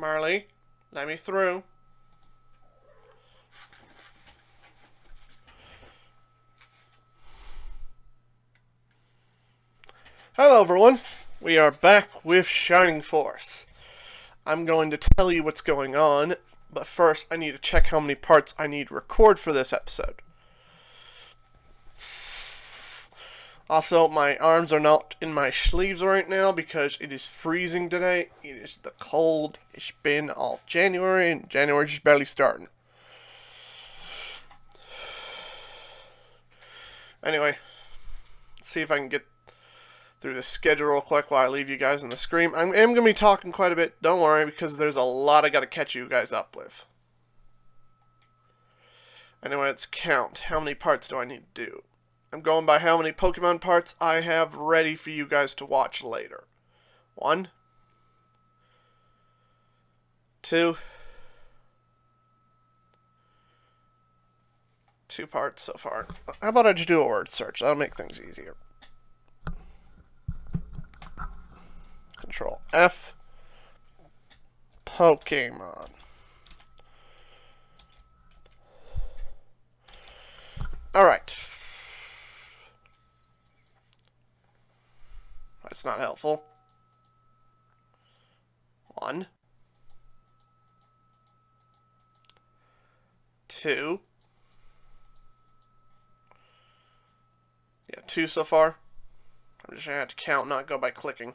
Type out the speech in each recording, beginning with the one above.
Marley, let me through. Hello everyone, we are back with Shining Force. I'm going to tell you what's going on, but first I need to check how many parts I need to record for this episode. Also, my arms are not in my sleeves right now because it is freezing today. It is the cold. It's been all January, and January's just barely starting. Anyway, let's see if I can get through the schedule real quick while I leave you guys on the screen. I am going to be talking quite a bit, don't worry, because there's a lot I got to catch you guys up with. Anyway, let's count. How many parts do I need to do? I'm going by how many Pokemon parts I have ready for you guys to watch later. 1, 2, 2 parts so far. How about I just do a word search? That'll make things easier. Control F. Pokemon. Alright. That's not helpful. 1, 2. Yeah, 2 so far. I'm just going to have to count, not go by clicking.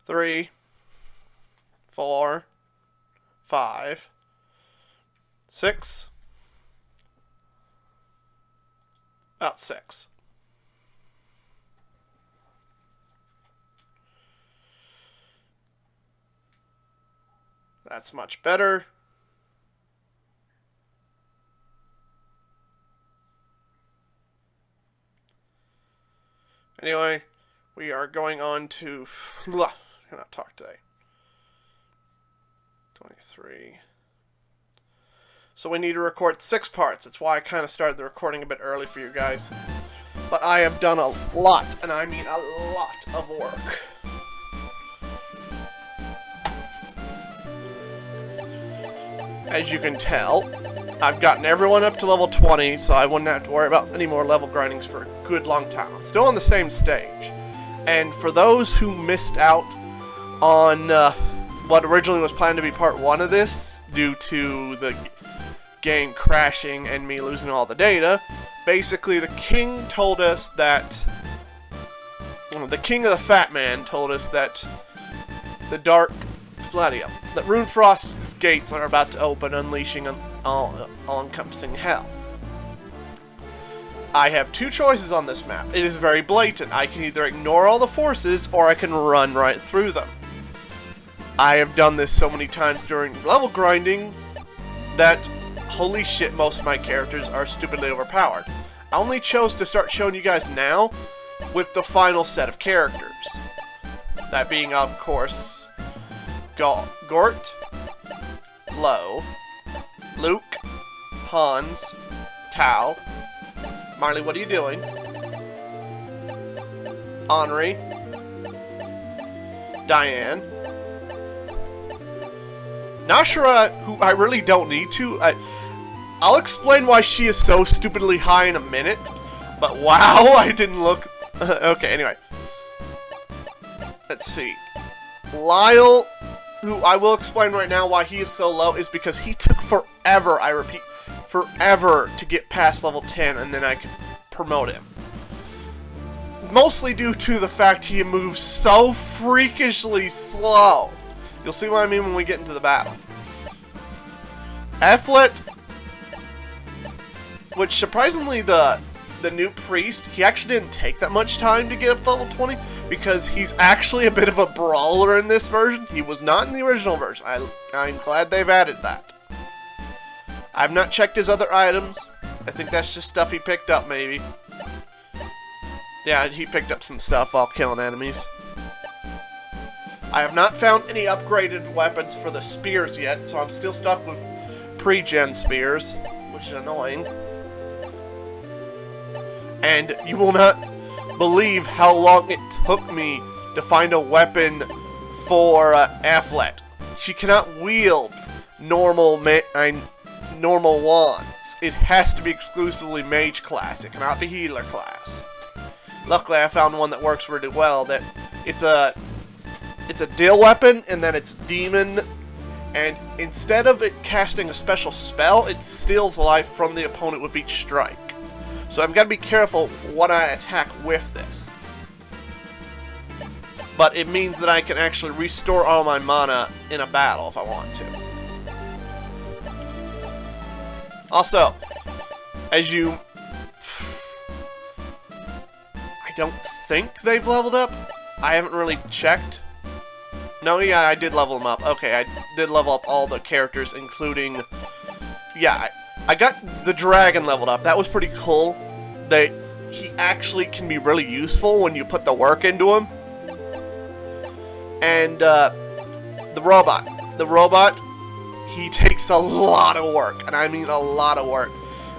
3, 4, 5, 6. About 6. That's much better. Anyway, we are going on to... I cannot talk today. 23. So we need to record 6 parts. That's why I kind of started the recording a bit early for you guys. But I have done a lot, and I mean a lot of work. As you can tell, I've gotten everyone up to level 20, so I wouldn't have to worry about any more level grindings for a good long time. I'm still on the same stage. And for those who missed out on what originally was planned to be part 1 of this, due to the game crashing and me losing all the data, basically the king told us that, the king of the fat man told us that the dark Vladia, that Runefrost's gates are about to open, unleashing an all-encompassing hell. I have 2 choices on this map. It is very blatant. I can either ignore all the forces, or I can run right through them. I have done this so many times during level grinding that, holy shit, most of my characters are stupidly overpowered. I only chose to start showing you guys now with the final set of characters. That being, of course, Gort, Lo, Luke, Hans, Tao. Marley, what are you doing? Henri, Diane, Nashara, who I really don't need to. I'll explain why she is so stupidly high in a minute, but wow, I didn't look... Okay, anyway. Let's see. Lyle, who I will explain right now why he is so low, is because he took forever, I repeat, forever to get past level 10, and then I could promote him. Mostly due to the fact he moves so freakishly slow. You'll see what I mean when we get into the battle. Efflet, which surprisingly the new priest, he actually didn't take that much time to get up to level 20 because he's actually a bit of a brawler in this version. He was not in the original version. I'm glad they've added that. I've not checked his other items. I think that's just stuff he picked up, maybe. Yeah, he picked up some stuff while killing enemies. I have not found any upgraded weapons for the spears yet, so I'm still stuck with pre-gen spears, which is annoying. And you will not believe how long it took me to find a weapon for Athlet. She cannot wield normal wands. It has to be exclusively mage class. It cannot be healer class. Luckily, I found one that works really well. That it's a deal weapon, and then it's demon. And instead of it casting a special spell, it steals life from the opponent with each strike. So I've got to be careful what I attack with this. But it means that I can actually restore all my mana in a battle if I want to. Also, as you... I don't think they've leveled up. I haven't really checked. No, yeah, I did level them up. Okay, I did level up all the characters, including... Yeah, I got the dragon leveled up. That was pretty cool. He actually can be really useful when you put the work into him. And the robot. The robot, he takes a lot of work, and I mean a lot of work.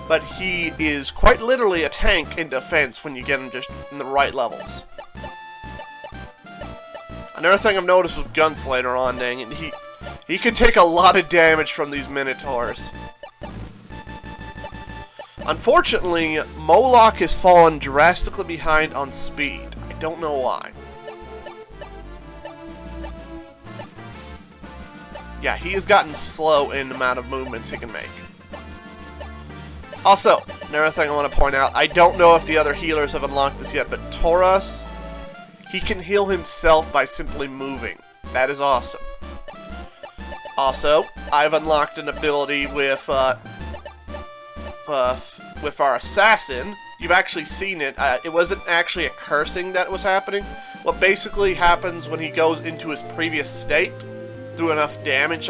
But he is quite literally a tank in defense when you get him just in the right levels. Another thing I've noticed with Guns later on, dang it, he can take a lot of damage from these Minotaurs. Unfortunately, Moloch has fallen drastically behind on speed. I don't know why. Yeah, he has gotten slow in the amount of movements he can make. Also, another thing I want to point out, I don't know if the other healers have unlocked this yet, but Tauros, he can heal himself by simply moving. That is awesome. Also, I've unlocked an ability with our assassin. You've actually seen it. It wasn't actually a cursing that was happening. What basically happens when he goes into his previous state, through enough damage,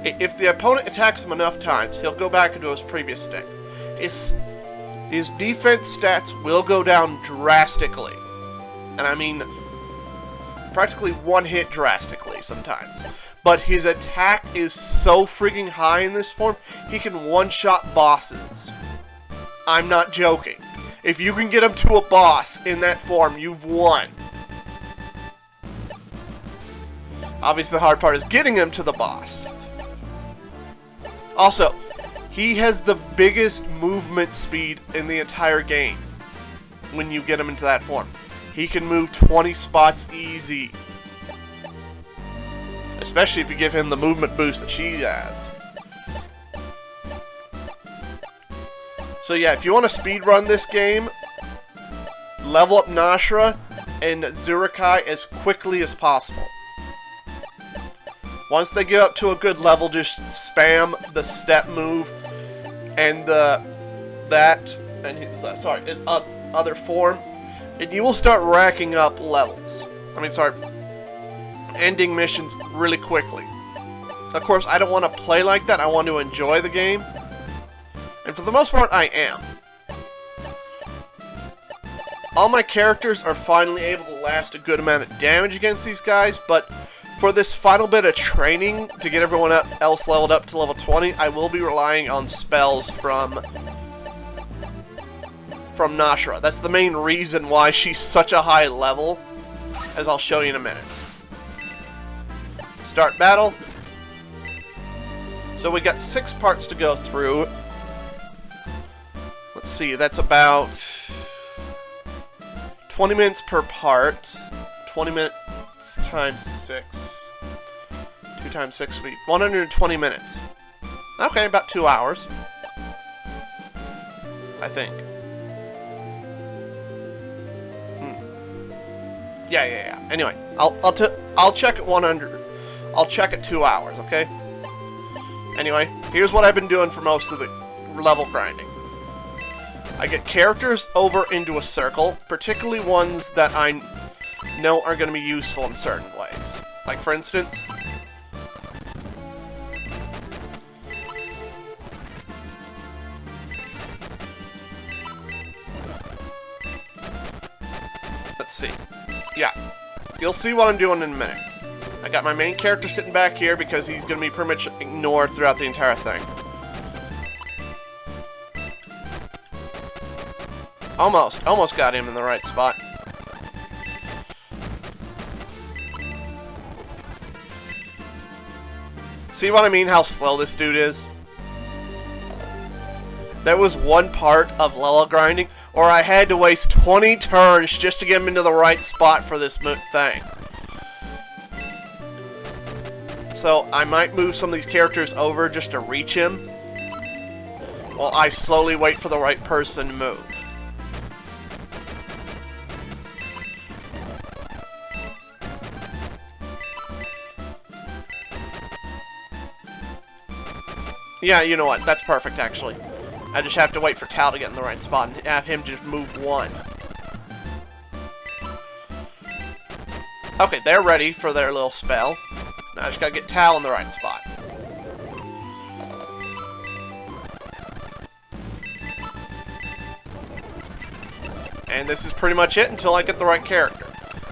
if the opponent attacks him enough times, he'll go back into his previous state. His defense stats will go down drastically. And I mean, practically one hit drastically sometimes. But his attack is so freaking high in this form, he can one-shot bosses. I'm not joking. If you can get him to a boss in that form, you've won. Obviously, the hard part is getting him to the boss. Also, he has the biggest movement speed in the entire game when you get him into that form. He can move 20 spots easy. Especially if you give him the movement boost that she has. So yeah, if you want to speedrun this game, level up Nashra and Zurukai as quickly as possible. Once they get up to a good level, just spam the step move and his other form, and you will start racking up levels. Ending missions really quickly. Of course, I don't want to play like that. I want to enjoy the game, and for the most part, I am. All my characters are finally able to last a good amount of damage against these guys, but for this final bit of training to get everyone else leveled up to level 20, I will be relying on spells from Nashra. That's the main reason why she's such a high level, as I'll show you in a minute. Start battle. So we got 6 parts to go through. Let's see, that's about 20 minutes per part. 20 minutes times 6. 2 times 6 would be 120 minutes. Okay, about 2 hours. I think. Yeah. Anyway, I'll check at 100. I'll check at 2 hours, okay? Anyway, here's what I've been doing for most of the level grinding. I get characters over into a circle, particularly ones that I know are going to be useful in certain ways. Like, for instance, let's see. Yeah, you'll see what I'm doing in a minute. I got my main character sitting back here because he's going to be pretty much ignored throughout the entire thing. Almost got him in the right spot. See what I mean, how slow this dude is? There was one part of level grinding where I had to waste 20 turns just to get him into the right spot for this thing. So I might move some of these characters over just to reach him, while I slowly wait for the right person to move. Yeah, you know what? That's perfect, actually. I just have to wait for Tal to get in the right spot and have him just move one. Okay, they're ready for their little spell. Now I just gotta get Tal in the right spot. And this is pretty much it until I get the right character.